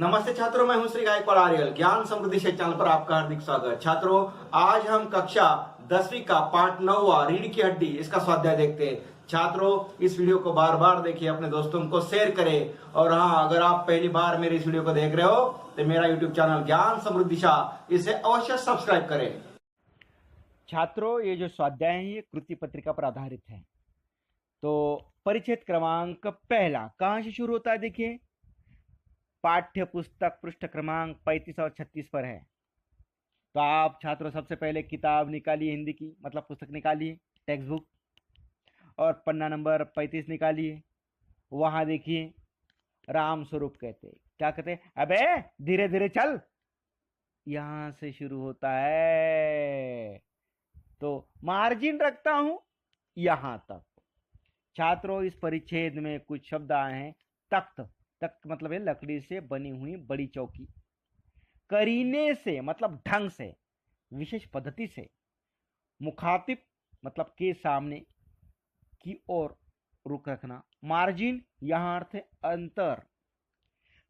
नमस्ते छात्रों, मैं हूं श्री गायकवाड़ आर्यल। ज्ञान समृद्धि से चैनल पर आपका हार्दिक स्वागत। छात्रों, आज हम कक्षा 10वीं का पाठ 9वां रीढ़ की हड्डी इसका स्वाध्याय देखते हैं। छात्रों, इस वीडियो को बार बार देखिए, अपने दोस्तों को शेयर करें। और हाँ, अगर आप पहली बार मेरे इस वीडियो को देख रहे हो तो मेरा यूट्यूब चैनल ज्ञान समृद्धि इसे अवश्य सब्सक्राइब करें। छात्रों, ये जो स्वाध्याय है ये कृति पत्रिका पर आधारित है। तो परिच्छेद क्रमांक पहला कहां से शुरू होता है? देखिए, पाठ्य पुस्तक पृष्ठ क्रमांक 35 और 36 पर है। तो आप छात्रों सबसे पहले किताब निकालिए, हिंदी की मतलब पुस्तक निकालिए, टेक्स्ट बुक, और पन्ना नंबर 35 निकालिए। वहां देखिए, राम स्वरूप कहते क्या कहते? अबे धीरे धीरे चल, यहां से शुरू होता है। तो मार्जिन रखता हूं यहां तक। छात्रों, इस परिच्छेद में कुछ शब्द आए हैं। तख्त, तख्त मतलब है लकड़ी से बनी हुई बड़ी चौकी। करीने से मतलब ढंग से, विशेष पद्धति से। मुखातिब मतलब के सामने की ओर रुख रखना। मार्जिन यहां अर्थ है अंतर।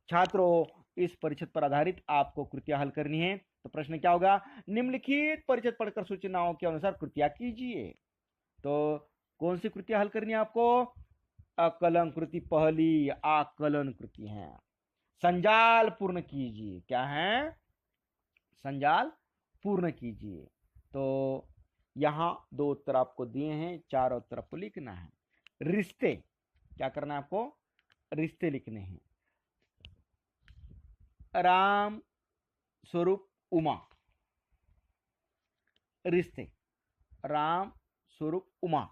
छात्रों, इस परिच्छेद पर आधारित आपको कृतियां हल करनी है। तो प्रश्न क्या होगा? निम्नलिखित परिच्छेद पढ़कर सूचनाओं के अनुसार कृतियां कीजिए। तो कौन सी कृतियां हल करनी है आपको? आकलन कृति पहली आकलन कृति है। संजाल पूर्ण कीजिए। क्या है? संजाल पूर्ण कीजिए। तो यहां दो उत्तर आपको दिए हैं, चार उत्तर आपको लिखना है। रिश्ते, क्या करना है आपको? रिश्ते लिखने हैं। राम स्वरूप उमा, रिश्ते राम स्वरूप उमा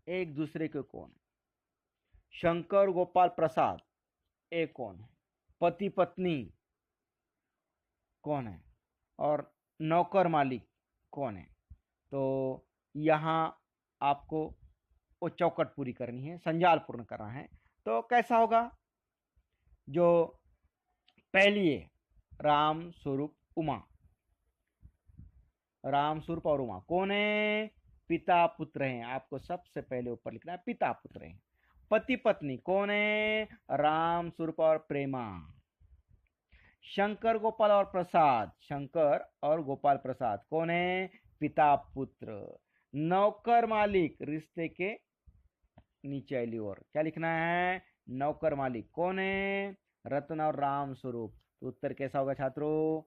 एक दूसरे के कौन है? शंकर गोपाल प्रसाद एक कौन है? पति पत्नी कौन है? और नौकर मालिक कौन है? तो यहां आपको वो चौकट पूरी करनी है, संजाल पूर्ण करना है। तो कैसा होगा? जो पहली है राम स्वरूप उमा, राम स्वरूप और उमा कौन है? पिता पुत्र हैं। आपको सबसे पहले ऊपर लिखना है पिता पुत्र हैं। पति पत्नी कौन है? राम स्वरूप और प्रेमा। शंकर गोपाल और प्रसाद, शंकर और गोपाल प्रसाद कौन है? पिता पुत्र। नौकर मालिक, रिश्ते के नीचे वाली ओर क्या लिखना है? नौकर मालिक कौन है? रत्न और राम स्वरूप। तो उत्तर कैसा होगा छात्रों?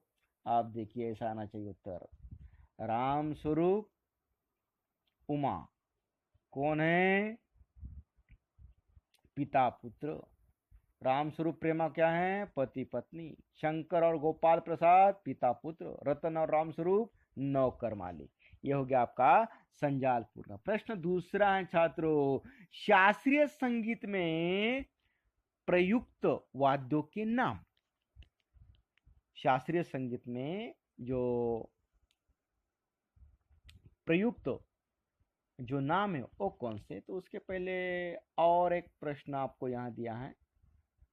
आप देखिए, ऐसा आना चाहिए उत्तर। राम स्वरूप उमा कौन है? पिता पुत्र। राम स्वरूप प्रेमा क्या है? पति पत्नी। शंकर और गोपाल प्रसाद पिता पुत्र। रतन और राम स्वरूप नौकर मालिक। यह हो गया आपका संजाल पूर्ण। प्रश्न दूसरा है छात्रों, शास्त्रीय संगीत में प्रयुक्त वाद्यों के नाम। शास्त्रीय संगीत में जो प्रयुक्त जो नाम है वो कौन से? तो उसके पहले और एक प्रश्न आपको यहां दिया है।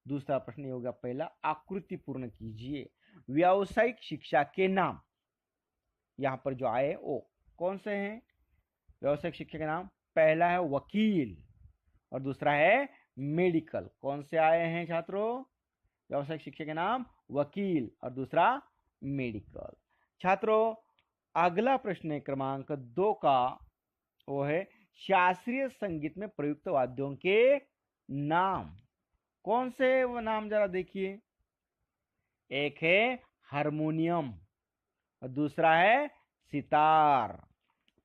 दूसरा प्रश्न ये होगा, पहला आकृति पूर्ण कीजिए। व्यावसायिक शिक्षा के नाम यहां पर जो आए वो कौन से हैं? व्यावसायिक शिक्षा के नाम, पहला है वकील और दूसरा है मेडिकल। कौन से आए हैं छात्रों? व्यावसायिक शिक्षा के नाम वकील और दूसरा मेडिकल। छात्रों, अगला प्रश्न है क्रमांक 2 का, वो है शास्त्रीय संगीत में प्रयुक्त वाद्यों के नाम। कौन से वो नाम जरा देखिए। एक है हारमोनियम और दूसरा है सितार।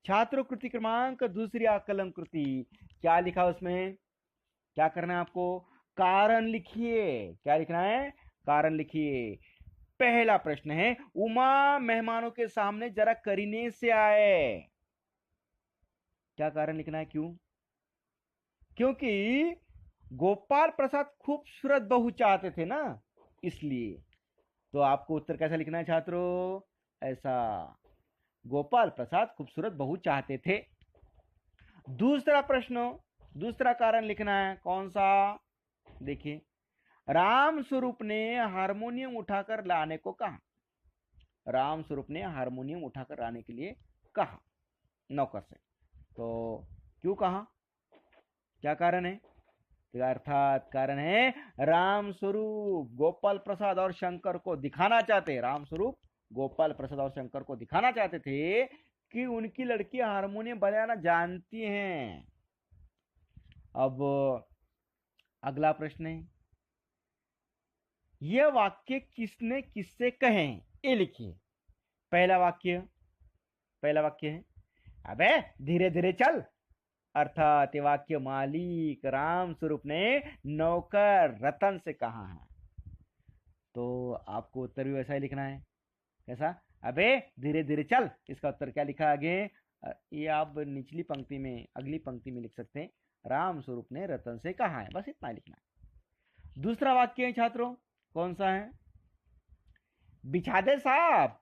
छात्रों, कृति क्रमांक दूसरी आकलन कृति, क्या लिखा उसमें? क्या करना है आपको? कारण लिखिए। क्या लिखना है? कारण लिखिए। पहला प्रश्न है, उमा मेहमानों के सामने जरा करीने से आए। क्या कारण लिखना है? क्यों? क्योंकि गोपाल प्रसाद खूबसूरत बहू चाहते थे ना, इसलिए। तो आपको उत्तर कैसा लिखना है छात्रों? ऐसा, गोपाल प्रसाद खूबसूरत बहू चाहते थे। दूसरा प्रश्न, दूसरा कारण लिखना है। कौन सा? देखिए, राम स्वरूप ने हारमोनियम उठाकर लाने को कहा। राम स्वरूप ने हारमोनियम उठाकर लाने के लिए कहा नौकर से। तो क्यों कहा? क्या कारण है? तो अर्थात कारण है राम स्वरूप। गोपाल प्रसाद और शंकर को दिखाना चाहते, राम स्वरूप गोपाल प्रसाद और शंकर को दिखाना चाहते थे कि उनकी लड़की हारमोनियम बजाना जानती हैं। अब अगला प्रश्न है, यह वाक्य किसने किससे कहे? ये लिखिए। पहला वाक्य है, अबे धीरे धीरे चल। अर्थात ये वाक्य मालिक राम स्वरूप ने नौकर रतन से कहा है। तो आपको उत्तर भी वैसा ही लिखना है। कैसा? अबे धीरे धीरे चल। इसका उत्तर क्या लिखा आगे? ये आप निचली पंक्ति में, अगली पंक्ति में लिख सकते हैं, राम स्वरूप ने रतन से कहा है, बस इतना लिखना है। दूसरा वाक्य है छात्रों, कौन सा है? बिछा दे साहब।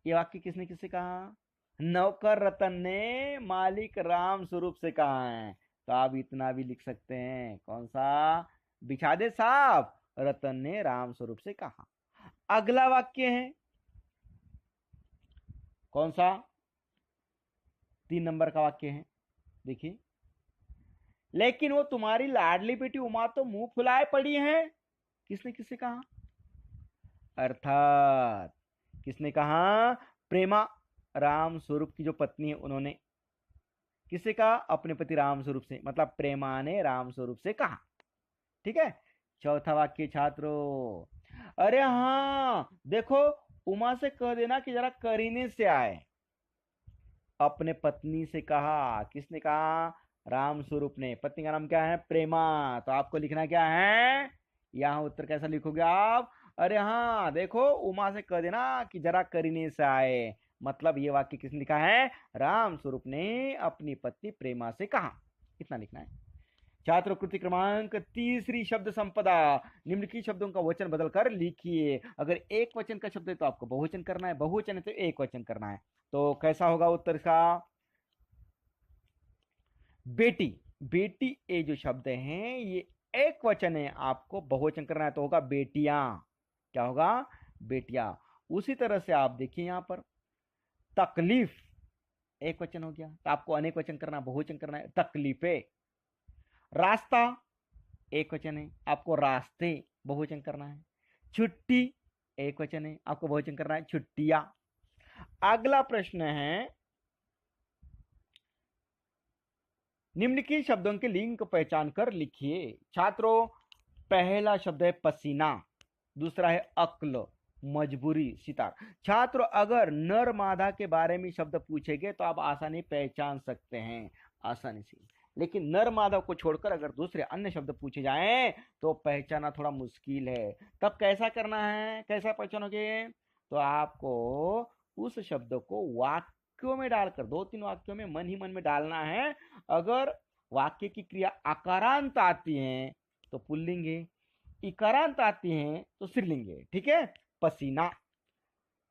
ये वाक्य किसने किससे कहा? नौकर रतन ने मालिक राम स्वरूप से कहा है। तो आप इतना भी लिख सकते हैं, कौन सा? बिछा दे साहब, रतन ने राम स्वरूप से कहा। अगला वाक्य है कौन सा? 3 नंबर का वाक्य है, देखिए। लेकिन वो तुम्हारी लाडली बेटी उमा तो मुंह फुलाए पड़ी है। किसने किससे कहा? अर्थात किसने कहा? प्रेमा, राम स्वरूप की जो पत्नी है, उन्होंने किससे कहा? अपने पति राम स्वरूप से, मतलब प्रेमा ने राम स्वरूप से कहा। ठीक है। चौथा वाक्य छात्रों, अरे हाँ देखो, उमा से कह देना कि जरा करीने से आए। अपने पत्नी से कहा। किसने कहा? राम स्वरूप ने। पत्नी का नाम क्या है? प्रेमा। तो आपको लिखना क्या है? यहाँ उत्तर कैसा लिखोगे आप? अरे हाँ देखो, उमा से कह देना कि जरा करीने से आए। मतलब ये वाक्य किसने लिखा है? राम स्वरूप ने अपनी पत्नी प्रेमा से कहा। इतना लिखना है। छात्र कृति क्रमांक 3 शब्द संपदा। निम्नलिखित शब्दों का वचन बदलकर लिखिए। अगर एक वचन का शब्द है तो आपको बहुवचन करना है, बहुवचन है तो एक वचन करना है। तो कैसा होगा उत्तर इसका? बेटी। बेटी ये जो शब्द हैं ये एक वचन है, आपको बहुवचन करना है तो होगा बेटियां। क्या होगा? बेटियां। उसी तरह से आप देखिए यहां पर, तकलीफ एक वचन हो गया, तो आपको अनेक वचन करना, बहुवचन करना है, तकलीफे। रास्ता एक वचन है, आपको रास्ते बहुवचन करना है। छुट्टी एक वचन है, आपको बहुवचन करना है, छुट्टियां। अगला प्रश्न है, निम्नलिखित शब्दों के लिंक पहचान कर लिखिए। छात्रों, पहला शब्द है पसीना, दूसरा है अक्ल, मजबूरी, सितार। छात्रों, अगर नर मादा के बारे में शब्द पूछेंगे तो आप आसानी पहचान सकते हैं, आसानी से। लेकिन नर मादा को छोड़कर अगर दूसरे अन्य शब्द पूछे जाएं तो पहचाना थोड़ा मुश्किल है। तब कैसा करना है, कैसा पहचानोगे? तो आपको उस शब्द को वाक्यों में डालकर, 2-3 वाक्यों में मन ही मन में डालना है। अगर वाक्य की क्रिया आकारांत आती है तो पुल्लिंग है, इकारांत आती है तो स्त्रीलिंग है। ठीक है। पसीना,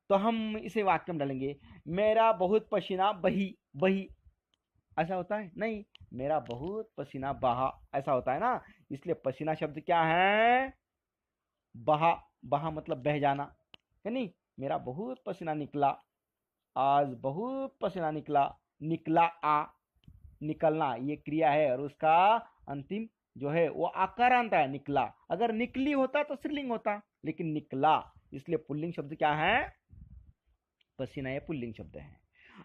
तो हम इसे वाक्य में डालेंगे, मेरा बहुत पसीना बही। बही ऐसा होता है? नहीं, मेरा बहुत पसीना बहा ऐसा होता है ना। इसलिए पसीना शब्द क्या है? बहा। बहा मतलब बह जाना, है नहीं? मेरा बहुत पसीना निकला, आज बहुत पसीना निकला। निकला आ, निकलना ये क्रिया है और उसका अंतिम जो है वो आकारांत है, निकला। अगर निकली होता तो स्त्रीलिंग होता, लेकिन निकला, इसलिए पुल्लिंग शब्द क्या है? पसीना, ये पुल्लिंग शब्द है।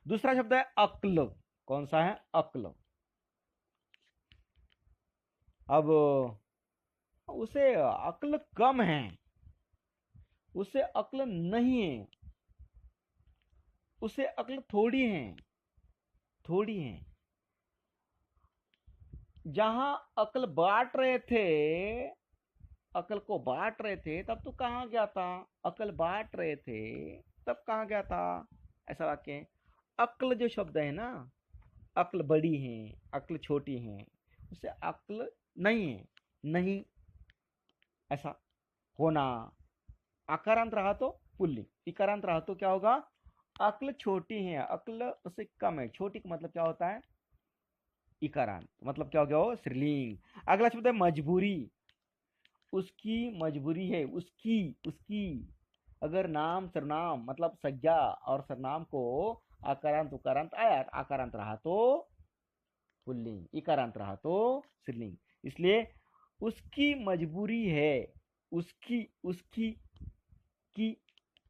दूसरा शब्द है अक्ल। कौन सा है? अक्ल। अब उसे अक्ल कम है, उसे अक्ल नहीं है, उसे अक्ल थोड़ी है, थोड़ी है। जहां अक्ल बांट रहे थे, अक्ल को बांट रहे थे, तब तो कहाँ गया था? अक्ल बांट रहे थे तब कहाँ गया था? ऐसा वाक्य है। अक्ल जो शब्द है ना, अक्ल बड़ी है, अक्ल छोटी है, उसे अक्ल नहीं है, नहीं ऐसा होना। आकारांत रहा तो पुल्लिंग, इकारांत रहा तो क्या होगा? अक्ल छोटी है, अक्ल उससे कम है। छोटी का मतलब क्या होता है? इकारांत, मतलब क्या हो गया? वो स्त्रीलिंग। अगला शब्द है मजबूरी। उसकी मजबूरी है, उसकी, उसकी। अगर नाम सर्वनाम मतलब संज्ञा और सर्वनाम को आकारांत उकारांत आया, आकारांत रहा तो पुल्लिंग, इकारांत रहा तो स्त्रीलिंग। इसलिए उसकी मजबूरी है, उसकी उसकी की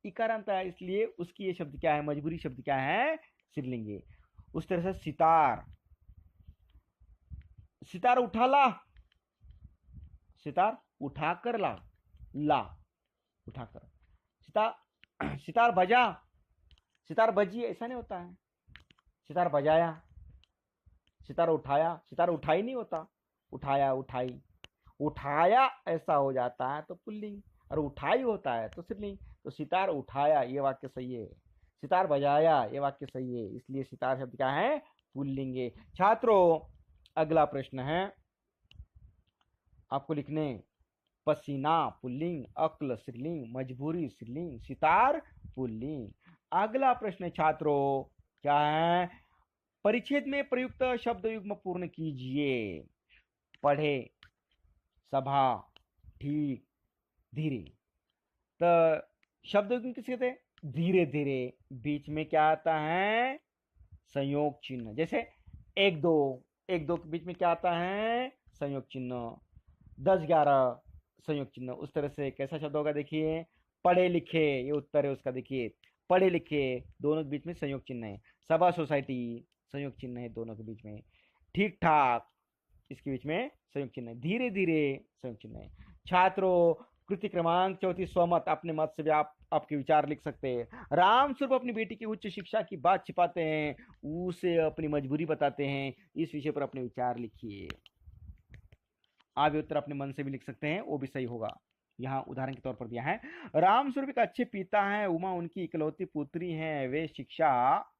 इकारांत है, इसलिए उसकी ये शब्द क्या है, मजबूरी शब्द क्या है, स्त्रीलिंग है। उस तरह से सितार, सितार उठा ला, सितार उठाकर ला, ला उठाकर, सितार सितार बजा, सितार बजी ऐसा नहीं होता है, सितार बजाया, सितार उठाया, सितार उठाई नहीं होता, उठाया उठाई, उठाया ऐसा हो जाता है तो पुल्लिंग, और उठाई होता है तो स्त्रीलिंग। तो सितार उठाया ये वाक्य सही है, सितार बजाया ये वाक्य सही है, इसलिए सितार शब्द क्या है, पुल्लिंग है। छात्रों अगला प्रश्न है, आपको लिखने पसीना पुल्लिंग, अक्ल स्त्रीलिंग, मजबूरी स्त्रीलिंग, सितार पुल्लिंग। अगला प्रश्न छात्रों क्या है, परिच्छेद में प्रयुक्त शब्द युग्म पूर्ण कीजिए। पढ़े, सभा, ठीक, धीरे। तो शब्द युग्म किसे कहते हैं, धीरे धीरे। बीच में क्या आता है, संयोग चिन्ह, जैसे एक दो, एक दो के बीच में क्या आता है, संयोग चिन्ह। 10-11 संयोग चिन्ह। उस तरह से कैसा शब्द होगा, देखिए पढ़े लिखे, ये उत्तर है उसका, देखिए पढ़े लिखे दोनों के बीच में संयोग चिन्ह है। सभा सोसाइटी संयोग चिन्ह है दोनों के बीच में। ठीक ठाक इसके बीच में संयोग चिन्ह है। धीरे धीरे संयोग चिन्ह है। छात्रों कृति क्रमांक 34 स्वमत, अपने मत से भी आप आपके विचार लिख सकते हैं। राम स्वरूप अपनी बेटी की उच्च शिक्षा की बात छिपाते हैं, उसे अपनी मजबूरी बताते हैं, इस विषय पर अपने विचार लिखिए। आप उत्तर अपने मन से भी लिख सकते हैं, वो भी सही होगा। यहाँ उदाहरण के तौर पर दिया है, राम स्वरूप एक अच्छे पिता हैं, उमा उनकी इकलौती पुत्री हैं, वे शिक्षा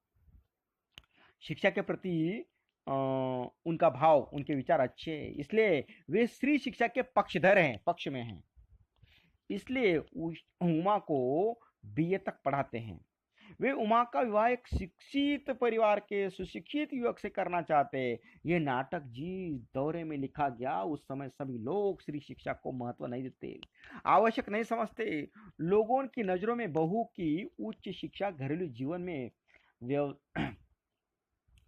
के प्रति उनका भाव, उनके विचार अच्छे हैं, इसलिए वे स्त्री शिक्षा के पक्षधर हैं, पक्ष में हैं, इसलिए उमा को बीए तक पढ़ाते हैं। वे उमा का विवाह एक शिक्षित परिवार के सुशिक्षित युवक से करना चाहते। ये नाटक जिस दौरे में लिखा गया उस समय सभी लोग स्त्री शिक्षा को महत्व नहीं देते, आवश्यक नहीं समझते। लोगों की नजरों में बहू की उच्च शिक्षा घरेलू जीवन में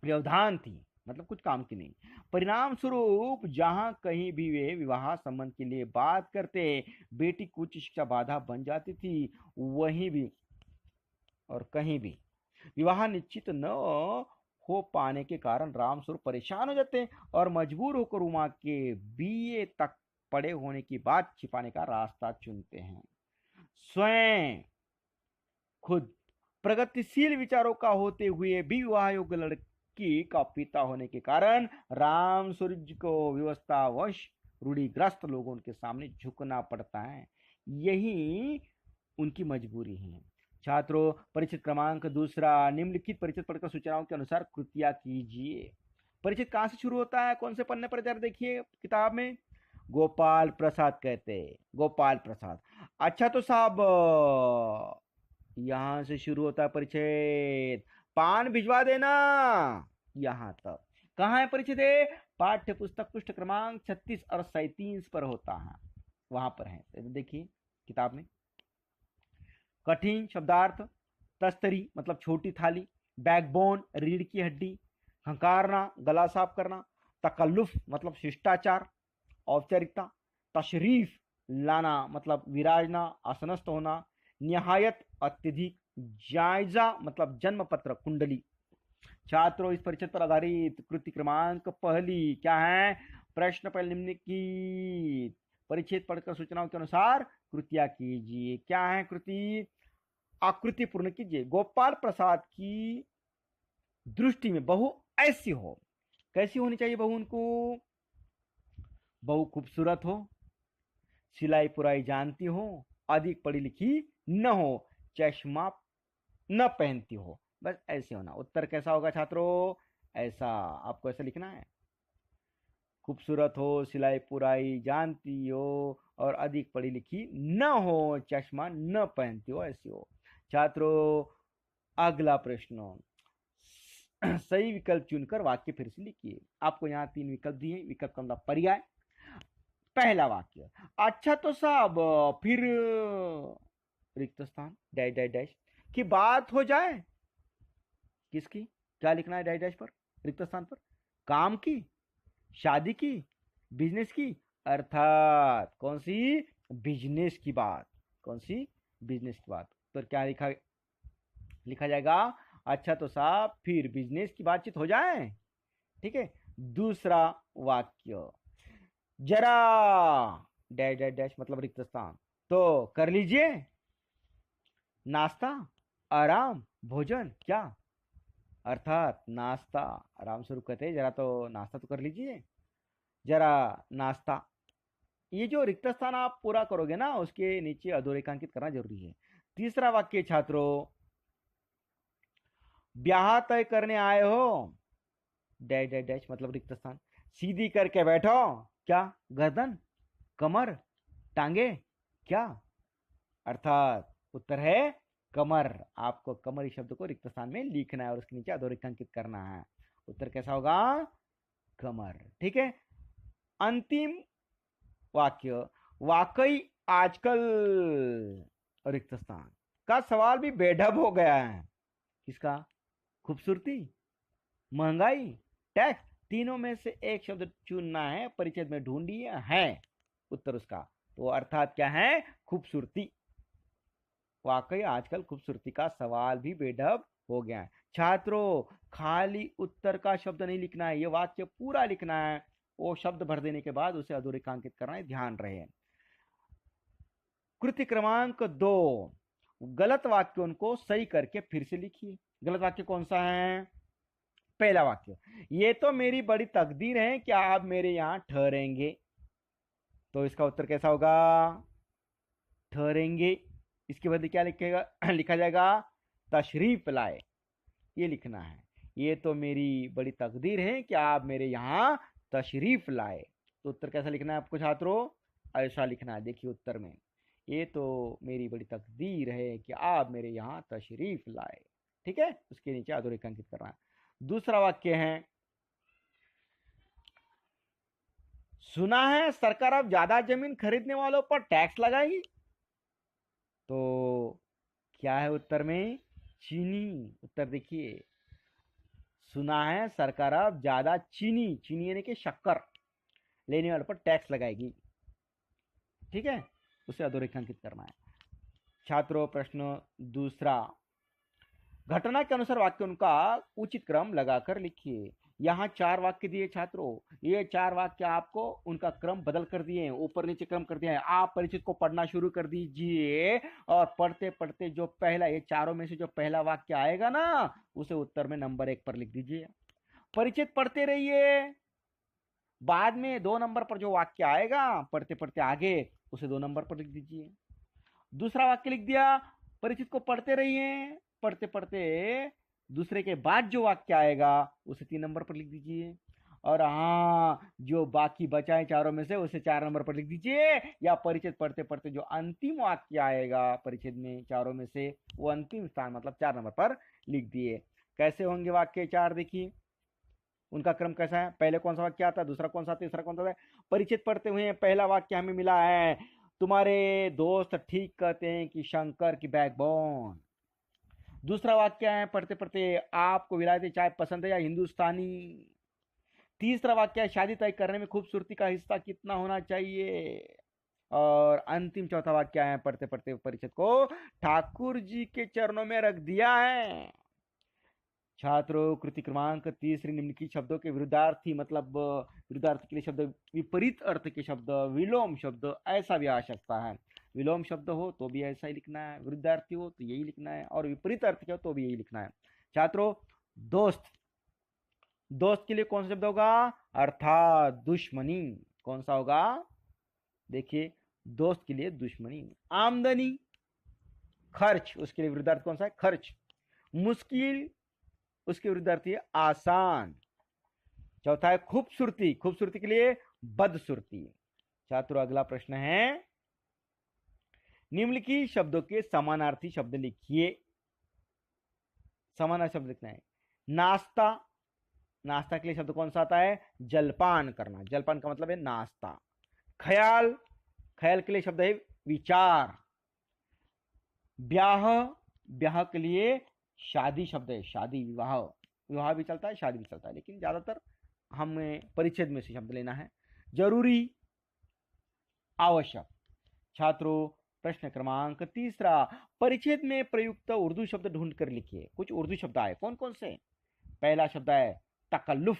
व्यवधान थी, मतलब कुछ काम की नहीं। परिणाम स्वरूप जहां कहीं भी वे विवाह संबंध के लिए बात करते, बेटी की उच्च शिक्षा बाधा बन जाती थी। वहीं भी और कहीं भी विवाह निश्चित न हो पाने के कारण राम स्वरूप परेशान हो जाते हैं और मजबूर होकर उमा के बीए तक पढ़े होने की बात छिपाने का रास्ता चुनते हैं। स्वयं खुद प्रगतिशील विचारों का होते हुए भी विवाह योग्य लड़की का पिता होने के कारण राम स्वरूप को व्यवस्थावश रूढ़िग्रस्त लोगों के सामने झुकना पड़ता है, यही उनकी मजबूरी है। छात्रों परिचित क्रमांक दूसरा, निम्नलिखित परिचित पढ़कर सूचनाओं के अनुसार कृतियां कीजिए। परिचित कहां से शुरू होता है, कौन से पन्ने पर जरा देखिए किताब में, गोपाल प्रसाद कहते हैं, गोपाल प्रसाद। अच्छा तो साहब यहां से शुरू होता है परिचित, पान भिजवा देना यहां तक। कहां है परिचित, पाठ्य पुस्तक पृष्ठ क्रमांक 36 और 37 पर होता है, वहां पर है, देखिए किताब में। कठिन शब्दार्थ, तस्तरी मतलब छोटी थाली, बैकबोन रीढ़ की हड्डी, हंकारना गला साफ करना, तकल्लुफ मतलब शिष्टाचार औपचारिकता, तशरीफ लाना मतलब विराजना आसनस्थ होना, निहायत अत्यधिक, जायजा मतलब जन्म पत्र कुंडली। छात्रों इस परिचय पर आधारित कृति क्रमांक पहली क्या है, प्रश्न पर निम्नलिखित परिच्छेद पढ़कर सूचनाओं के अनुसार कृतियां कीजिए। क्या है कृति, आकृति पूर्ण कीजिए। गोपाल प्रसाद की दृष्टि में बहू ऐसी हो, कैसी होनी चाहिए बहू उनको, बहू खूबसूरत हो, सिलाई पुराई जानती हो, अधिक पढ़ी लिखी न हो, चश्मा न पहनती हो, बस ऐसे होना। उत्तर कैसा होगा छात्रों, ऐसा आपको ऐसा लिखना है, खूबसूरत हो, सिलाई पुराई जानती हो और अधिक पढ़ी लिखी न हो, चश्मा न पहनती हो, ऐसी हो। छात्रों अगला प्रश्न, सही विकल्प चुनकर वाक्य फिर से लिखिए। आपको यहाँ 3 विकल्प दिए, विकल्प का मतलब पर्याय। पहला वाक्य, अच्छा तो साहब फिर रिक्त स्थान डैश डैश डैश की बात हो जाए, किसकी, क्या लिखना है डैश डैश पर रिक्त स्थान पर, काम की, शादी की, बिजनेस की, अर्थात कौन सी, बिजनेस की बात, कौन सी, बिजनेस की बात। तो क्या लिखा लिखा जाएगा, अच्छा तो साहब फिर बिजनेस की बातचीत हो जाए। ठीक है, दूसरा वाक्य, जरा डैश डैश डैश मतलब रिक्त स्थान, तो कर लीजिए नाश्ता, आराम, भोजन क्या, अर्थात नाश्ता, आराम से रुक कहते हैं जरा तो नाश्ता तो कर लीजिए, जरा नाश्ता। ये जो रिक्त स्थान आप पूरा करोगे ना, उसके नीचे अधोरेखांकित करना जरूरी है। तीसरा वाक्य छात्रों, ब्याह तय करने आए हो, डैश डैश डैश मतलब रिक्त स्थान, सीधी करके बैठो क्या, गर्दन, कमर, टांगे क्या, अर्थात उत्तर है कमर। आपको कमर इस शब्द को रिक्त स्थान में लिखना है और उसके नीचे अधोरेखांकित करना है। उत्तर कैसा होगा, कमर। ठीक है, अंतिम वाक्य, वाकई आजकल रिक्त स्थान का सवाल भी बेढब हो गया है। किसका, खूबसूरती, महंगाई, टैक्स, तीनों में से एक शब्द चुनना है, परिचय में ढूंढिए है उत्तर उसका। तो अर्थात क्या है, खूबसूरती। वाकई आजकल खूबसूरती का सवाल भी बेढब हो गया है। छात्रों, खाली उत्तर का शब्द नहीं लिखना है, ये वाक्य पूरा लिखना है। वो शब्द भर देने के बाद उसे अधोरेखांकित करना है, ध्यान रहे। कृति क्रमांक 2, गलत वाक्यों को सही करके फिर से लिखिए। गलत वाक्य कौन सा है, पहला वाक्य, ये तो मेरी बड़ी तकदीर है कि आप मेरे यहां ठहरेंगे, तो इसका उत्तर कैसा होगा, ठहरेंगे। इसके बदले क्या लिखेगा लिखा जाएगा, तशरीफ लाए, ये लिखना है। ये तो मेरी बड़ी तकदीर है कि आप मेरे यहाँ तशरीफ लाए, तो उत्तर कैसा लिखना है आपको छात्रों, ऐसा लिखना है। देखिए उत्तर में, ये तो मेरी बड़ी तकदीर है कि आप मेरे यहाँ तशरीफ लाए। ठीक है, उसके नीचे अधोरेखांकित करना है। दूसरा वाक्य है, सुना है सरकार अब ज्यादा जमीन खरीदने वालों पर टैक्स लगाएगी, तो क्या है उत्तर में, चीनी। उत्तर देखिए, सुना है सरकार अब ज्यादा चीनी, चीनी यानी कि शक्कर लेने वालों पर टैक्स लगाएगी। ठीक है, उसे अधोरेखांकित करना है। छात्रों, प्रश्न दूसरा, घटना के अनुसार वाक्यों का उचित क्रम लगाकर लिखिए। यहाँ 4 वाक्य दिए छात्रों, ये 4 वाक्य आपको उनका क्रम बदल कर दिए हैं, ऊपर नीचे क्रम कर दिया है। आप परिचित को पढ़ना शुरू कर दीजिए और पढ़ते पढ़ते जो पहला, ये चारों में से जो पहला वाक्य आएगा ना, उसे उत्तर में नंबर 1 पर लिख दीजिए। परिचित पढ़ते रहिए, बाद में 2 नंबर पर जो वाक्य आएगा पढ़ते पढ़ते आगे, उसे 2 नंबर पर लिख दीजिए। दूसरा वाक्य लिख दिया, परिचित को पढ़ते रहिए, पढ़ते पढ़ते दूसरे के बाद जो वाक्य आएगा उसे 3 नंबर पर लिख दीजिए। और हाँ, जो बाकी बचा है चारों में से, उसे 4 नंबर पर लिख दीजिए। या परिचित पढ़ते पढ़ते जो अंतिम वाक्य आएगा परिचित में चारों में से, वो अंतिम स्थान मतलब 4 नंबर पर लिख दिए। कैसे होंगे वाक्य 4, देखिए उनका क्रम कैसा है, पहले कौन सा वाक्य आता है, दूसरा कौन सा, तीसरा कौन सा है। परिचित पढ़ते हुए पहला वाक्य हमें मिला है, तुम्हारे दोस्त ठीक कहते हैं कि शंकर की बैकबोन। दूसरा वाक्य है, पढ़ते पढ़ते आपको विलायती चाय पसंद है या हिंदुस्तानी। तीसरा वाक्य है, शादी तय करने में खूबसूरती का हिस्सा कितना होना चाहिए। और अंतिम चौथा वाक्य है, पढ़ते पढ़ते परिचित को ठाकुर जी के चरणों में रख दिया है। छात्रों, कृति क्रमांक 3 निम्नलिखित शब्दों के विरुद्धार्थी मतलब विरुद्धार्थी के लिए शब्द, विपरीत अर्थ के शब्द, विलोम शब्द, ऐसा भी आ सकता है। विलोम शब्द हो तो भी ऐसा ही लिखना है, विरुद्धार्थी हो तो यही लिखना है, और विपरीत अर्थ के हो तो भी यही लिखना है। छात्रों, दोस्त, दोस्त के लिए कौन सा शब्द होगा, अर्थात दुश्मनी। कौन सा होगा, देखिए दोस्त के लिए दुश्मनी। आमदनी, खर्च, उसके लिए विरुद्धार्थ कौन सा है, खर्च। मुश्किल, उसके विरुद्धार्थी है आसान। चौथा है खूबसूरती, खूबसूरती के लिए बदसूरती। छात्रों, अगला प्रश्न है, निम्नलिखित शब्दों के समानार्थी शब्द लिखिए। समानार्थी शब्द लिखना है। नाश्ता, नाश्ता के लिए शब्द कौन सा आता है, जलपान करना, जलपान का मतलब है नाश्ता। ख्याल, ख्याल के लिए शब्द है विचार। ब्याह, ब्याह के लिए शादी शब्द है, शादी, विवाह, विवाह भी चलता है शादी भी चलता है, लेकिन ज्यादातर हमें परिच्छेद में से शब्द लेना है। जरूरी, आवश्यक। छात्रों, प्रश्न क्रमांक 3 परिच्छेद में प्रयुक्त उर्दू शब्द ढूंढ कर लिखिए। कुछ उर्दू शब्द आए, कौन कौन से? पहला शब्द है तकल्लुफ,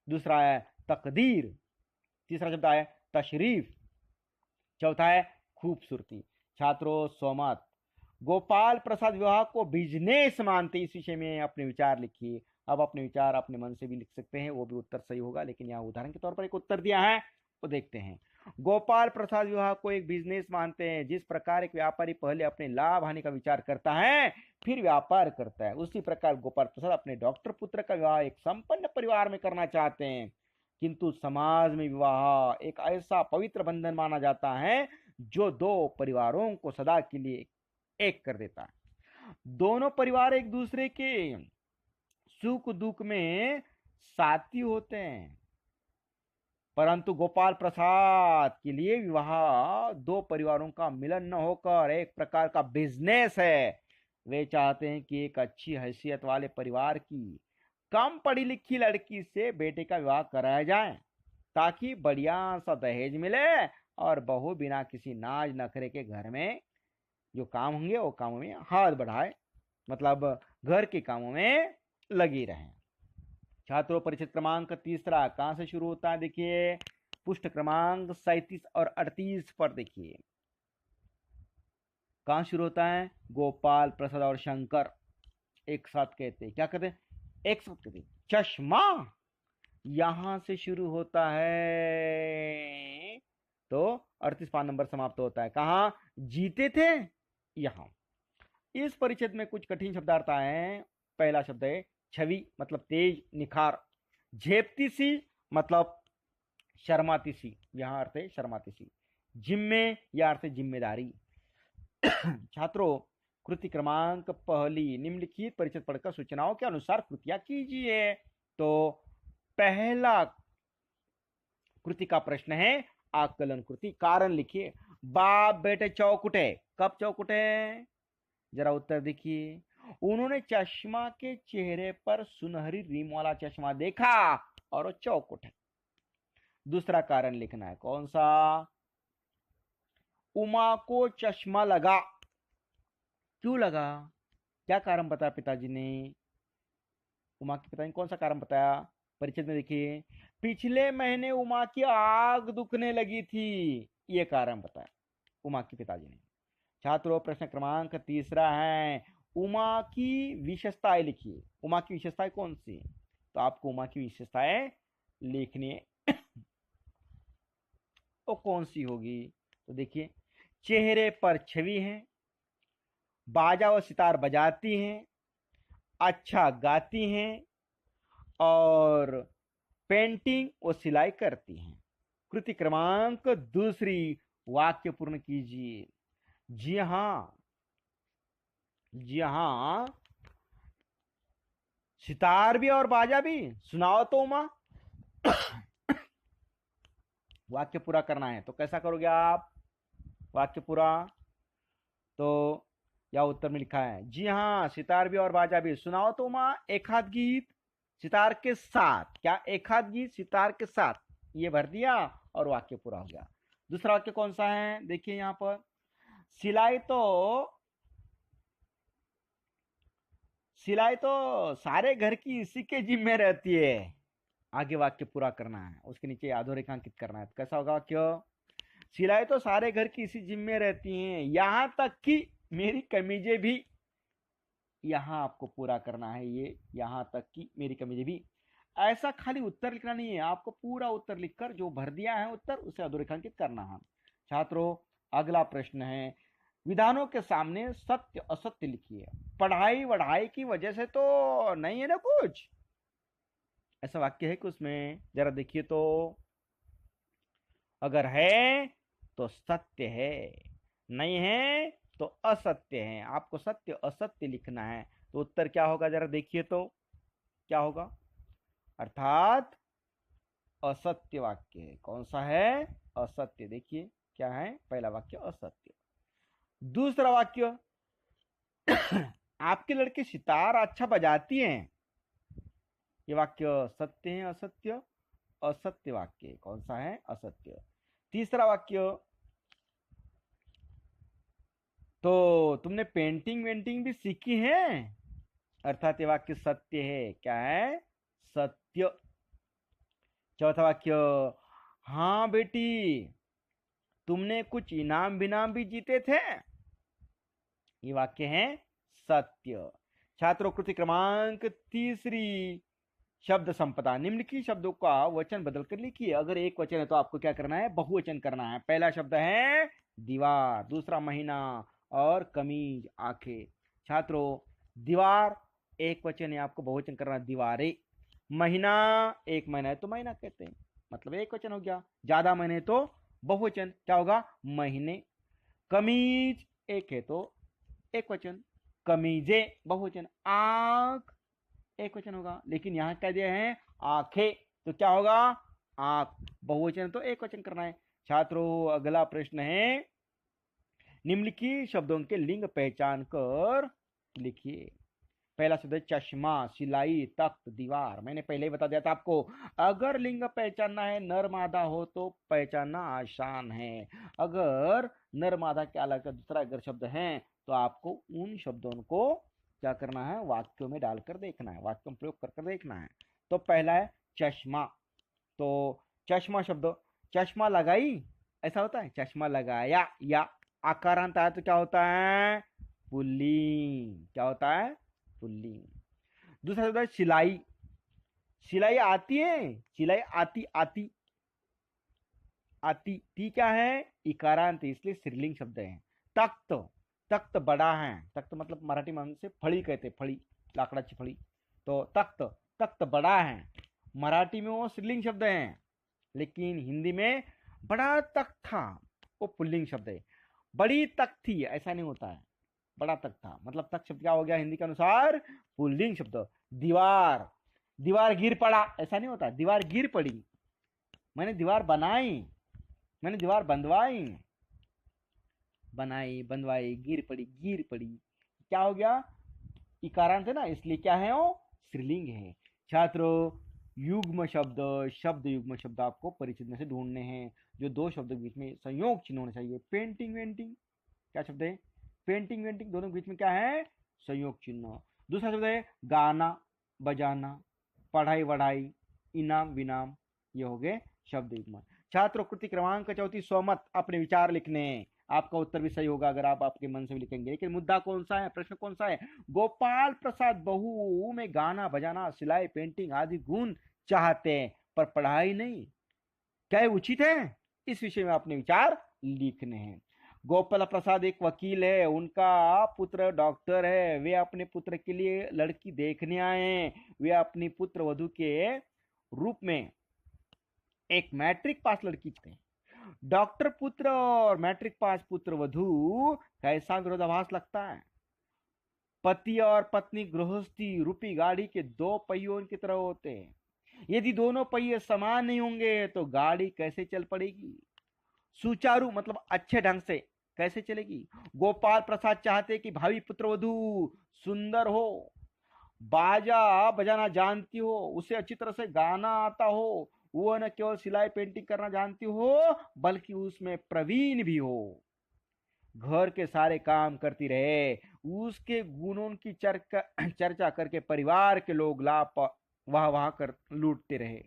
दूसरा है तकदीर, तीसरा शब्द है तशरीफ, चौथा है खूबसूरती। छात्रों, सोमत, गोपाल प्रसाद विवाह को बिजनेस मानते, इस विषय में अपने विचार लिखिए। अब अपने विचार अपने मन से भी लिख सकते हैं, वो भी उत्तर सही होगा, लेकिन यहाँ उदाहरण के तौर पर एक उत्तर दिया है, वो देखते हैं। गोपाल प्रसाद विवाह को एक बिजनेस मानते हैं। जिस प्रकार एक व्यापारी पहले अपने लाभ हानि का विचार करता है, फिर व्यापार करता है, उसी प्रकार गोपाल प्रसाद अपने डॉक्टर पुत्र का विवाह एक संपन्न परिवार में करना चाहते हैं। किंतु समाज में विवाह एक ऐसा पवित्र बंधन माना जाता है जो दो परिवारों को सदा के लिए एक कर देता है। दोनों परिवार एक दूसरे के सुख दुख में साथी होते हैं, परंतु गोपाल प्रसाद के लिए विवाह दो परिवारों का मिलन न होकर एक प्रकार का बिजनेस है। वे चाहते हैं कि एक अच्छी हैसियत वाले परिवार की कम पढ़ी लिखी लड़की से बेटे का विवाह कराया जाए, ताकि बढ़िया सा दहेज मिले और बहू बिना किसी नाज नखरे के घर में जो काम होंगे वो कामों में हाथ बढ़ाए, मतलब घर के कामों में लगी रहे। छात्रों, परिच्छेद क्रमांक 3 कहां से शुरू होता है? देखिए, पृष्ठ क्रमांक 37 और 38 पर देखिए, कहां शुरू होता है? गोपाल प्रसाद और शंकर एक साथ कहते हैं, क्या कहते हैं? एक साथ कहते हैं चश्मा, यहां से शुरू होता है, तो 38 पान नंबर समाप्त होता है। कहां जीते थे? यहां। इस परिच्छेद में कुछ कठिन शब्दार्थ आए हैं। पहला शब्द है छवि, मतलब तेज, निखार। झेपती सी, मतलब शर्माती सी, यहां अर्थ है शर्माती सी। जिम्मे, यह अर्थ है जिम्मेदारी। छात्रों, कृति क्रमांक पहली, निम्नलिखित परिच्छेद पढ़कर सूचनाओं के अनुसार कृतियां कीजिए। तो पहला कृति का प्रश्न है आकलन कृति। कारण लिखिए। बाप बेटे चौकुटे, कब चौकुटे? जरा उत्तर देखिए। उन्होंने चश्मा के चेहरे पर सुनहरी रीम वाला चश्मा देखा और वो चौकुट है। दूसरा कारण लिखना है, कौन सा? उमा को चश्मा लगा, क्यों लगा? क्या कारण बताया पिताजी ने? उमा के पिताजी ने कौन सा कारण बताया? परिच्छेद में देखिए, पिछले महीने उमा की आग दुखने लगी थी, ये कारण बताया उमा के पिताजी ने। छात्रों, प्रश्न क्रमांक 3 है, उमा की विशेषताएं लिखिए। उमा की विशेषताएं कौन सी? तो आपको उमा की विशेषताएं लिखनी है, तो कौन सी होगी? तो देखिए, चेहरे पर छवि है, बाजा और सितार बजाती हैं, अच्छा गाती हैं और पेंटिंग और सिलाई करती हैं। कृति क्रमांक 2 वाक्य पूर्ण कीजिए। जी हां, जी हां, सितार भी और बाजा भी, सुनाओ तो उमा। वाक्य पूरा करना है, तो कैसा करोगे आप वाक्य पूरा? तो या उत्तर में लिखा है, जी हाँ, सितार भी और बाजा भी, सुनाओ तो उमा एक हाथ गीत सितार के साथ। क्या? एक हाथ गीत सितार के साथ, ये भर दिया और वाक्य पूरा हो गया। दूसरा वाक्य कौन सा है? देखिए यहां पर, सिलाई तो सारे घर की इसी के जिम्मे रहती है। आगे वाक्य पूरा करना है, उसके नीचे अधोरेखांकित करना है। कैसा होगा वाक्य? सिलाई तो सारे घर की इसी जिम्मे रहती हैं, यहां तक कि मेरी कमीजें भी। यहां आपको पूरा करना है ये, यहां तक कि मेरी कमीजें भी। ऐसा खाली उत्तर लिखना नहीं है, आपको पूरा उत्तर लिखकर जो भर दिया है उत्तर, उसे अधोरेखांकित करना है। छात्रों, अगला प्रश्न है, विधानों के सामने सत्य असत्य लिखिए। पढ़ाई वढ़ाई की वजह से तो नहीं है ना कुछ, ऐसा वाक्य है कि उसमें? जरा देखिए तो, अगर है तो सत्य है, नहीं है तो असत्य है। आपको सत्य असत्य लिखना है, तो उत्तर क्या होगा? जरा देखिए तो क्या होगा? अर्थात असत्य वाक्य है। कौन सा है? असत्य। देखिए क्या है, पहला वाक्य असत्य। दूसरा वाक्य, आपके लड़के सितार अच्छा बजाती हैं, ये वाक्य सत्य है असत्य? असत्य वाक्य। कौन सा है? असत्य। तीसरा वाक्य, तो तुमने पेंटिंग वेंटिंग भी सीखी है, अर्थात ये वाक्य सत्य है। क्या है? सत्य। चौथा वाक्य, हाँ बेटी तुमने कुछ इनाम बिनाम भी जीते थे, ये वाक्य है सत्य। छात्रों कृति क्रमांक तीसरी, शब्द संपदा। निम्नलिखित शब्दों का वचन बदल कर लिखिए। अगर एक वचन है तो आपको क्या करना है? बहुवचन करना है। पहला शब्द है दीवार, दूसरा महीना और कमीज आंखें। छात्रों दीवार एक वचन है, आपको बहुवचन करना है, दीवारें। महीना एक महीना है तो महीना कहते हैं, मतलब एक वचन हो गया। ज्यादा महीने तो बहुवचन, क्या होगा? महीने। कमीज एक है तो एक वचन, कमीजे बहुवचन। आंख एक वचन होगा, लेकिन यहां क्या दिया है? आंखें, तो क्या होगा? आंख। बहुवचन तो एक वचन करना है। छात्रों अगला प्रश्न है, निम्नलिखित शब्दों के लिंग पहचान कर लिखिए। पहला शब्द है चश्मा, सिलाई, तख्त, दीवार। मैंने पहले ही बता दिया था आपको, अगर लिंग पहचानना है नर मादा हो तो पहचानना आसान है। अगर नर मादा के अलग का दूसरा अगर शब्द है तो आपको उन शब्दों को क्या करना है? वाक्यों में डालकर देखना है, वाक्यों में प्रयोग कर देखना है। तो पहला है चश्मा, तो चश्मा शब्द, चश्मा लगाई ऐसा होता है, चश्मा लगाया, या आकारांत आया तो क्या होता है? पुल्लिंग। क्या होता है? पुल्लिंग। दूसरा शब्द है सिलाई, सिलाई आती है, सिलाई आती, आती आती, ती क्या है? इकारांत, इसलिए स्त्रीलिंग शब्द है। तख्त, तख्त बड़ा है, तख्त मतलब मराठी में से फळी कहते, फळी, लाकडाची फळी। तो तख्त, तख्त बड़ा है, मराठी में वो स्त्रीलिंग शब्द है, लेकिन हिंदी में बड़ा तख्त था वो पुल्लिंग शब्द है। बड़ी तख्त थी ऐसा नहीं होता है, बड़ा तख्त था, मतलब तख्त शब्द क्या हो गया हिंदी के अनुसार? पुल्लिंग शब्द। दीवार, दीवार गिर पड़ा ऐसा नहीं होता, दीवार गिर पड़ी। मैंने दीवार बनाई, मैंने दीवार बंधवाई, बनाई बंधवाई, गिर पड़ी, गिर पड़ी, क्या हो गया? इकारांत है ना, इसलिए क्या है? वो स्त्रीलिंग है। छात्रों युग्म शब्द, शब्द युग्म शब्द आपको परिचित में से ढूंढने हैं, जो दो शब्दों के बीच में संयोग चिन्ह होना चाहिए। पेंटिंग वेंटिंग क्या शब्द है? पेंटिंग वेंटिंग, दोनों के बीच में क्या है? संयोग चिन्ह। दूसरा शब्द है गाना बजाना, पढ़ाई वढ़ाई, इनाम विनाम, ये हो गए शब्द युग्म। छात्रों कृति क्रमांक चौथी, स्वमत, अपने विचार लिखने। आपका उत्तर भी सही होगा अगर आप आपके मन से भी लिखेंगे, लेकिन मुद्दा कौन सा है? प्रश्न कौन सा है? गोपाल प्रसाद बहू में गाना बजाना, सिलाई, पेंटिंग आदि गुण चाहते हैं पर पढ़ाई नहीं, क्या ये उचित है? इस विषय में अपने विचार लिखने हैं। गोपाल प्रसाद एक वकील है, उनका पुत्र डॉक्टर है, वे अपने पुत्र के लिए लड़की देखने आए हैं। वे अपनी पुत्र वधू के रूप में एक मैट्रिक पास लड़की चाहते हैं। डॉक्टर पुत्र और मैट्रिक पास पुत्र वधू कैसा विरोधाभास लगता है? पति और पत्नी गृहस्थी रूपी गाड़ी के दो पहियों की तरह होते हैं, यदि दोनों पहिए समान नहीं होंगे तो गाड़ी कैसे चल पड़ेगी? सुचारू मतलब अच्छे ढंग से कैसे चलेगी? गोपाल प्रसाद चाहते कि भावी पुत्र वधू सुंदर हो, बाजा बजाना जानती हो, उसे अच्छी तरह से गाना आता हो, वो न केवल सिलाई पेंटिंग करना जानती हो बल्कि उसमें प्रवीण भी हो, घर के सारे काम करती रहे, उसके गुणों की चर्चा करके परिवार के लोग लाभ वाह वाह कर लूटते रहे,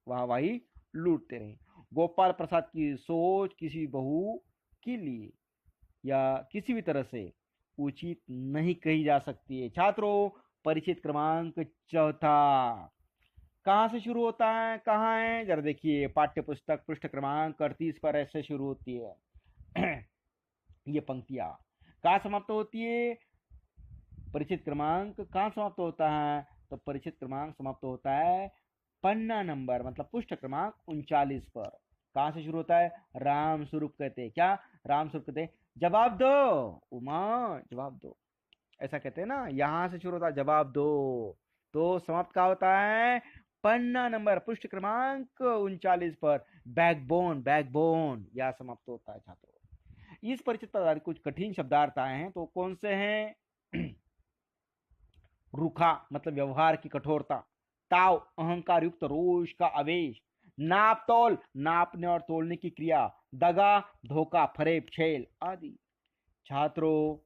वाहवाही लूटते रहे। गोपाल प्रसाद की सोच किसी बहू के लिए या किसी भी तरह से उचित नहीं कही जा सकती है। छात्रों परिचित क्रमांक चौथा कहां से शुरू होता है? कहाँ है? जरा देखिए, पाठ्य पुस्तक पृष्ठ क्रमांक 38 पर ऐसे शुरू होती है ये पंक्तियां। कहाँ समाप्त होती है? परिचित क्रमांक कहाँ समाप्त होता है? तो परिचित क्रमांक समाप्त होता है पन्ना नंबर मतलब पृष्ठ क्रमांक 39 पर। कहां से शुरू होता है? राम स्वरूप कहते हैं। क्या राम स्वरूप कहते हैं? जवाब दो उमा, जवाब दो, ऐसा कहते हैं ना, यहां से शुरू होता है जवाब दो, तो समाप्त क्या होता है? पन्ना नंबर पृष्ठ क्रमांक 39 पर बैकबोन, बैकबोन यह समाप्त होता है। छात्रों इस परिचित पर कुछ कठिन शब्दार्थ आए हैं, तो कौन से हैं? रूखा मतलब व्यवहार की कठोरता, ताव अहंकार युक्त रोष का आवेश, नाप तोल, नापने और तोलने की क्रिया। दगा, धोखा, फरेब, छेल आदि। छात्रों,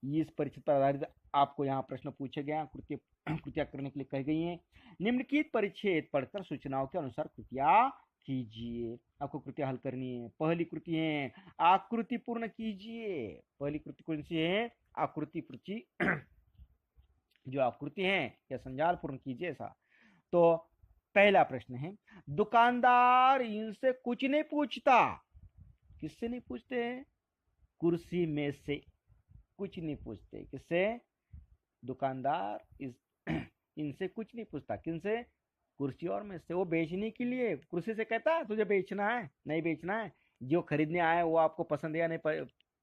इस परिचित पर आधारित आपको यहाँ प्रश्न पूछे गए हैं, कृतियां करने के लिए कही गई हैं। निम्नलिखित परिच्छेद पढ़कर सूचनाओं के अनुसार कृतियां कीजिए। आपको कृतियां हल करनी है। पहली कृति है आकृति पूर्ण कीजिए। पहली कृति कौन सी है? आकृति पूर्ति जो आकृति है या संजाल पूर्ण कीजिए ऐसा। तो पहला प्रश्न है, दुकानदार इनसे कुछ नहीं पूछता। किससे नहीं पूछते हैं? कुर्सी में से कुछ नहीं पूछते। किससे? दुकानदार इनसे कुछ नहीं पूछता। किनसे? कुर्सी और में से। वो बेचने के लिए कुर्सी से कहता है तुझे बेचना है, नहीं बेचना है। जो खरीदने आए वो आपको पसंद है या नहीं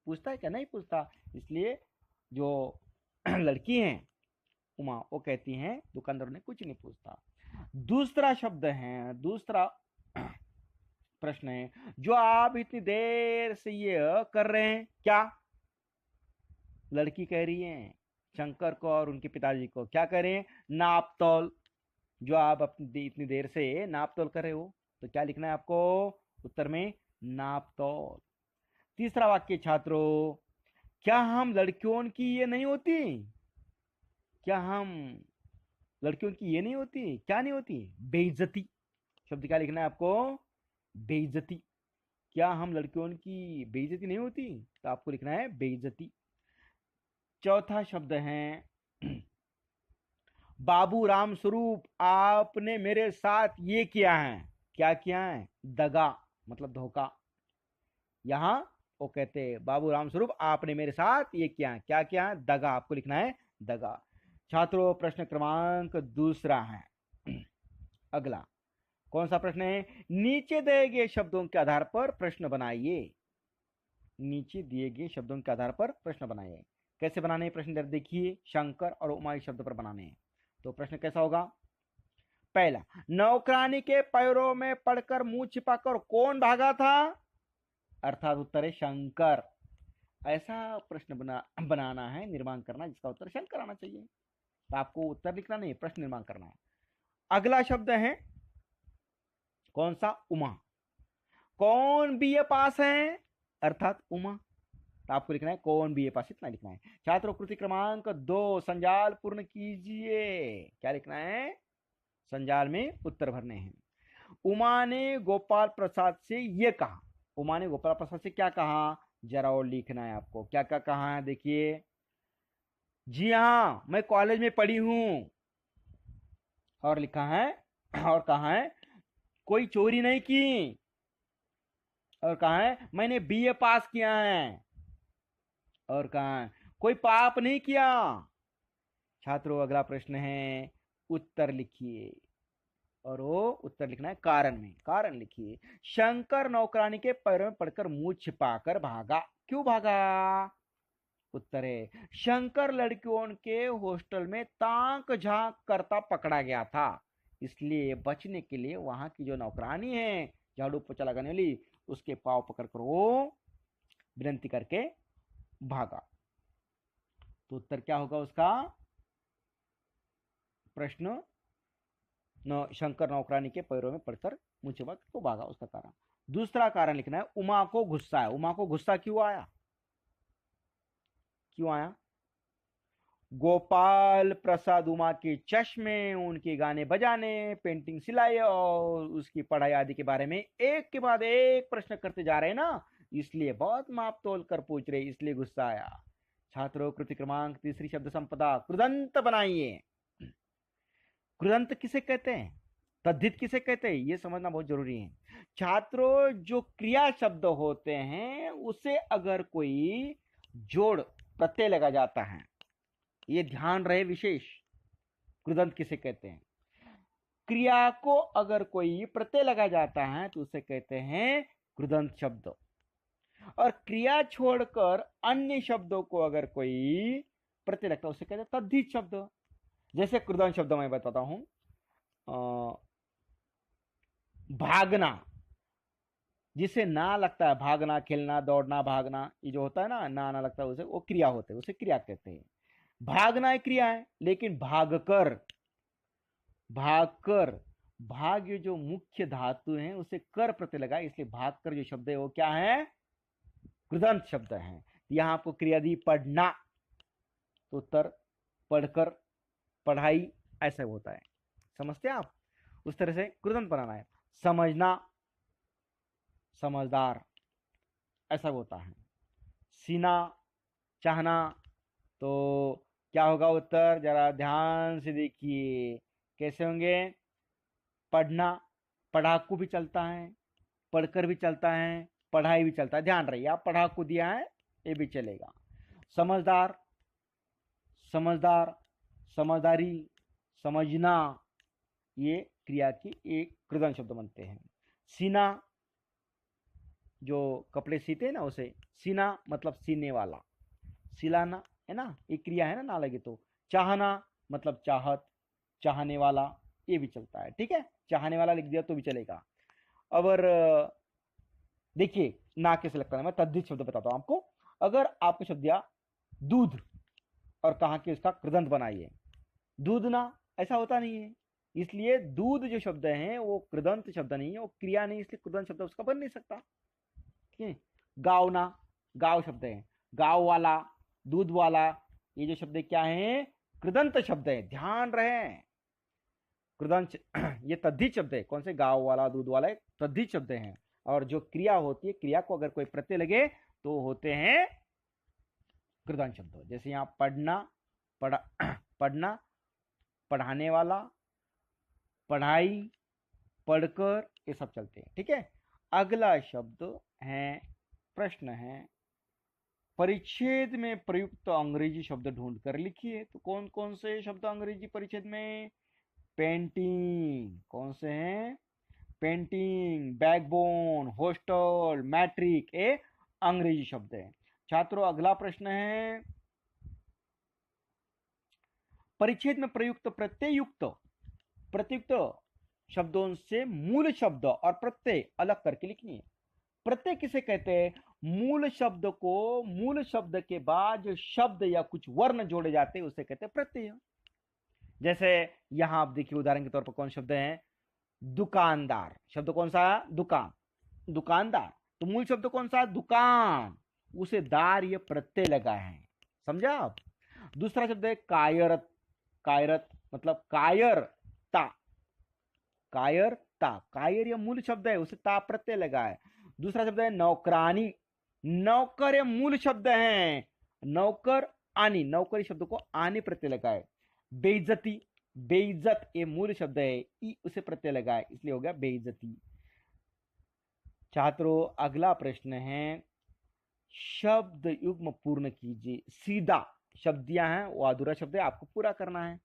पूछता है क्या? नहीं पूछता। इसलिए जो लड़की है उमा, वो कहती हैं दुकानदार ने कुछ नहीं पूछता। दूसरा शब्द है, दूसरा प्रश्न है, जो आप इतनी देर से ये कर रहे हैं क्या? लड़की कह रही है शंकर को और उनके पिताजी को, क्या करें? नाप तोल। जो आप अपनी इतनी देर से नाप तोल कर रहे हो, तो क्या लिखना है आपको उत्तर में? नाप तोल। तीसरा वाक्य छात्रों, क्या हम लड़कियों की ये नहीं होती? क्या हम लड़कियों की ये नहीं होती? क्या नहीं होती? बेइज्जती। शब्द क्या लिखना है आपको? बेइज्जती। क्या हम लड़कियों की बेइज्जती नहीं होती? तो आपको लिखना है बेइज्जती। चौथा शब्द है बाबू राम स्वरूप, आपने मेरे साथ ये किया है। क्या किया है? दगा, मतलब धोखा। यहां वो कहते हैं बाबू राम स्वरूप आपने मेरे साथ ये किया है। क्या किया है? दगा। आपको लिखना है दगा। छात्रों, प्रश्न क्रमांक दूसरा है। अगला कौन सा प्रश्न है? नीचे दिए गए शब्दों के आधार पर प्रश्न बनाइए। नीचे दिए गए शब्दों के आधार पर प्रश्न बनाइए। कैसे बनाने हैं प्रश्न देखिए। शंकर और उमा शब्द पर बनाने हैं। तो प्रश्न कैसा होगा? पहला, नौकरानी के पैरों में पड़कर मुंह छिपाकर कौन भागा था? अर्थात उत्तर है शंकर। ऐसा प्रश्न बनाना है, निर्माण करना, जिसका उत्तर शंकर आना चाहिए। तो आपको उत्तर लिखना नहीं, प्रश्न निर्माण करना है। अगला शब्द है कौन सा? उमा। कौन बीए पास है? अर्थात उमा। तो आपको लिखना है कौन बीए पास, इतना लिखना है। छात्रों, कृति क्रमांक 2 संजाल पूर्ण कीजिए। क्या लिखना है? संजाल में उत्तर भरने हैं। उमा ने गोपाल प्रसाद से ये कहा। उमा ने गोपाल प्रसाद से क्या कहा? जरा और लिखना है आपको। क्या क्या कहा है देखिए। जी हाँ, मैं कॉलेज में पढ़ी हूं। और लिखा है, और कहा है कोई चोरी नहीं की। और कहा है मैंने बीए पास किया है। और कहा है कोई पाप नहीं किया। छात्रों, अगला प्रश्न है, उत्तर लिखिए। और वो उत्तर लिखना है कारण में। कारण लिखिए। शंकर नौकरानी के पैरों में पड़कर मुंह छिपाकर भागा। क्यों भागा? उत्तर है शंकर लड़कियों के हॉस्टल में ताक झांक करता पकड़ा गया था, इसलिए बचने के लिए वहां की जो नौकरानी है झाड़ू पोछा लगाने वाली, उसके पांव पकड़कर वो विनती करके भागा। तो उत्तर क्या होगा उसका? प्रश्न शंकर नौकरानी के पैरों में पड़कर मुंह छिपा को भागा, उसका कारण। दूसरा कारण लिखना है उमा को गुस्सा है। उमा को गुस्सा क्यों आया? क्यों आया? गोपाल प्रसाद उमा के चश्मे, उनके गाने बजाने, पेंटिंग सिलाई और उसकी पढ़ाई आदि के बारे में एक के बाद एक प्रश्न करते जा रहे हैं ना, इसलिए बहुत माप तोल कर पूछ रहे, इसलिए गुस्सा आया। छात्रों, कृति क्रमांक 3 शब्द संपदा कृदंत बनाइए। कृदंत किसे कहते हैं? तद्धित किसे कहते हैं? ये समझना बहुत जरूरी है। छात्रों, जो क्रिया शब्द होते हैं उसे अगर कोई जोड़ प्रत्यय लगा जाता है, ये ध्यान रहे विशेष। कृदंत किसे कहते हैं? क्रिया को अगर कोई प्रत्यय लगा जाता है तो उसे कहते हैं कृदंत शब्द। और क्रिया छोड़कर अन्य शब्दों को अगर कोई प्रत्यय लगता है उसे कहते हैं तद्धित शब्द। जैसे कृदंत शब्द मैं बताता हूं, भागना, जिसे ना लगता है, भागना, खेलना, दौड़ना, भागना, ये जो होता है ना, ना लगता है उसे, वो क्रिया होते हैं, उसे क्रिया कहते हैं। भागना एक क्रिया है, लेकिन भागकर, भाग ये जो मुख्य धातु है उसे कर प्रत्यय लगा, इसलिए भाग कर जो शब्द है वो क्या है, कृदंत शब्द है। यहाँ आपको क्रिया दी पढ़ना, तो उत्तर पढ़कर, पढ़ाई, ऐसा होता है। समझते हैं आप? उस तरह से कृदंत बनाना है। समझना, समझदार, ऐसा होता है। सीना, चाहना, तो क्या होगा उत्तर, जरा ध्यान से देखिए कैसे होंगे। पढ़ना, पढ़ाकू भी चलता है, पढ़कर भी चलता है, पढ़ाई भी चलता है। ध्यान रहिए, आप पढ़ाकू दिया है ये भी चलेगा। समझदार, समझदार, समझदारी, समझना, ये क्रिया की एक कृदंत शब्द बनते हैं। सीना, जो कपड़े सीते हैं ना उसे सीना मतलब सीने वाला, सिलाना है ना, एक क्रिया है ना लगे तो। चाहना मतलब चाहत, चाहने वाला, ये भी चलता है। ठीक है, चाहने वाला लिख दिया तो भी चलेगा। अगर देखिए ना कैसे लगता है, मैं तद्धित शब्द बताता हूं आपको। अगर आपको शब्द दिया दूध और कहा कि उसका कृदंत बनाइए, दूध ना, ऐसा होता नहीं है। इसलिए दूध जो शब्द है वो कृदंत शब्द नहीं है, वो क्रिया नहीं, इसलिए कृदंत शब्द उसका बन नहीं सकता। ठीक है, गावना, गाव शब्द है। गाव वाला, दूध वाला, ये जो शब्द क्या है, कृदंत शब्द है। ध्यान रहे, कृदंत ये तद्धित शब्द है। कौन से, गाव वाला, दूध वाला, एक तद्धित शब्द है। और जो क्रिया होती है, क्रिया को अगर कोई प्रत्यय लगे तो होते हैं कृदंत शब्द। जैसे यहाँ पढ़ना, पढ़ा, पढ़ना, पढ़ाने वाला, पढ़ाई, पढ़कर, ये सब चलते हैं। ठीक है, अगला शब्द है, प्रश्न है, परिच्छेद में प्रयुक्त अंग्रेजी शब्द ढूंढ कर लिखिए। तो कौन कौन से शब्द अंग्रेजी परिच्छेद में, पेंटिंग, कौन से हैं, पेंटिंग, बैकबोन, हॉस्टल, मैट्रिक, ये अंग्रेजी शब्द है। छात्रों अगला प्रश्न है, परिच्छेद में प्रयुक्त प्रत्ययुक्त, प्रत्युक्त शब्दों से मूल शब्द और प्रत्यय अलग करके लिखनी है। प्रत्यय किसे कहते हैं, मूल शब्द को, मूल शब्द के बाद जो शब्द या कुछ वर्ण जोड़े जाते हैं उसे कहते हैं प्रत्यय। जैसे यहां आप देखिए उदाहरण के तौर पर कौन शब्द है, दुकानदार, शब्द कौन सा, दुकान, दुकानदार, तो मूल शब्द कौन सा, दुकान, उसे दार ये प्रत्यय लगा है। समझा आप? दूसरा शब्द है कायरत, कायरत मतलब कायरता, कायरता, कायर ये मूल शब्द है, उसे ता प्रत्यय लगा है। दूसरा शब्द है नौकरानी, नौकर ये मूल शब्द है, नौकर आनी, नौकरी शब्द को आने प्रत्यय लगा है। बेइज्जती, बेइज्जत ये मूल शब्द है, ई उसे प्रत्यय लगा है, इसलिए हो गया बेइज्जती। छात्रों अगला प्रश्न है, शब्द युग्म पूर्ण कीजिए। सीधा शब्द दिया है, वो अधूरा शब्द है, आपको पूरा करना है।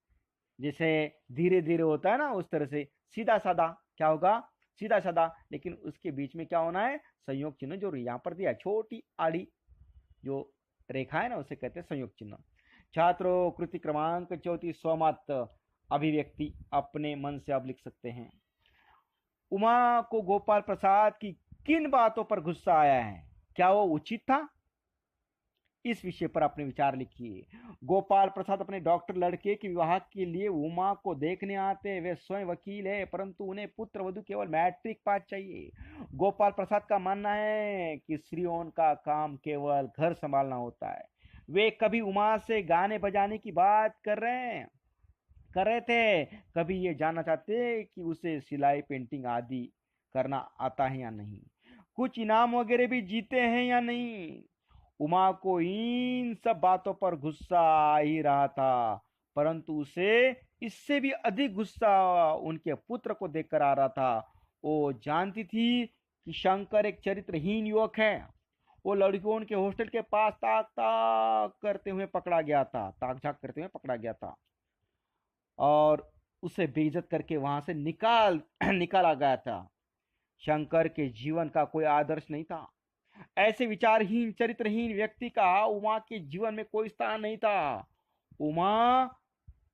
जैसे धीरे धीरे होता है ना, उस तरह से सीधा साधा क्या होगा, सीधा साधा, लेकिन उसके बीच में क्या होना है, संयोग चिन्ह जो यहाँ पर दिया, छोटी आड़ी जो रेखा है ना उसे कहते हैं संयोग चिन्ह। छात्रों कृति क्रमांक 34 स्वमत अभिव्यक्ति अपने मन से आप लिख सकते हैं। उमा को गोपाल प्रसाद की किन बातों पर गुस्सा आया है, क्या वो उचित था, इस विषय पर अपने विचार लिखिए। गोपाल प्रसाद अपने डॉक्टर लड़के के विवाह के लिए उमा को देखने आते, वे स्वयं वकील है परंतु उन्हें पुत्र वधू केवल मैट्रिक पास चाहिए। गोपाल प्रसाद का मानना है कि स्त्रियों का काम केवल घर संभालना होता है। वे कभी उमा से गाने बजाने की बात कर रहे थे, कभी ये जानना चाहते कि उसे सिलाई पेंटिंग आदि करना आता है या नहीं, कुछ इनाम वगैरह भी जीते हैं या नहीं। उमा को इन सब बातों पर गुस्सा आ ही रहा था, परंतु उसे इससे भी अधिक गुस्सा उनके पुत्र को देखकर आ रहा था। वो जानती थी कि शंकर एक चरित्रहीन युवक है। वो लड़कियों के हॉस्टल के पास ताक ताक करते हुए पकड़ा गया था, ताक झाक करते हुए पकड़ा गया था और उसे बेइज्जत करके वहां से निकाला गया था। शंकर के जीवन का कोई आदर्श नहीं था। ऐसे विचारहीन चरित्रहीन व्यक्ति का उमा के जीवन में कोई स्थान नहीं था। उमा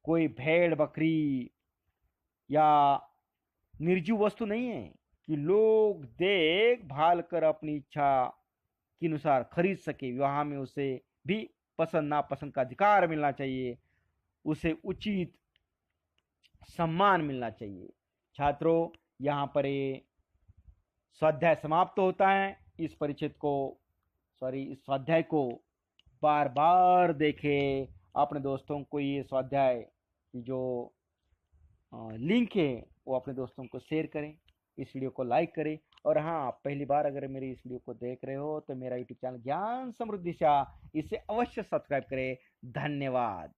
कोई भेड़ बकरी या निर्जीव वस्तु नहीं है कि लोग देख भाल कर अपनी इच्छा के अनुसार खरीद सके। विवाह में उसे भी पसंद नापसंद का अधिकार मिलना चाहिए, उसे उचित सम्मान मिलना चाहिए। छात्रों, यहाँ पर ये स्वाध्याय समाप्त होता है। इस इस स्वाध्याय को बार बार देखें। अपने दोस्तों को ये स्वाध्याय की जो लिंक है वो अपने दोस्तों को शेयर करें, इस वीडियो को लाइक करें। और हाँ, पहली बार अगर मेरी इस वीडियो को देख रहे हो तो मेरा यूट्यूब चैनल ज्ञान समृद्धि शाह, इसे अवश्य सब्सक्राइब करें। धन्यवाद।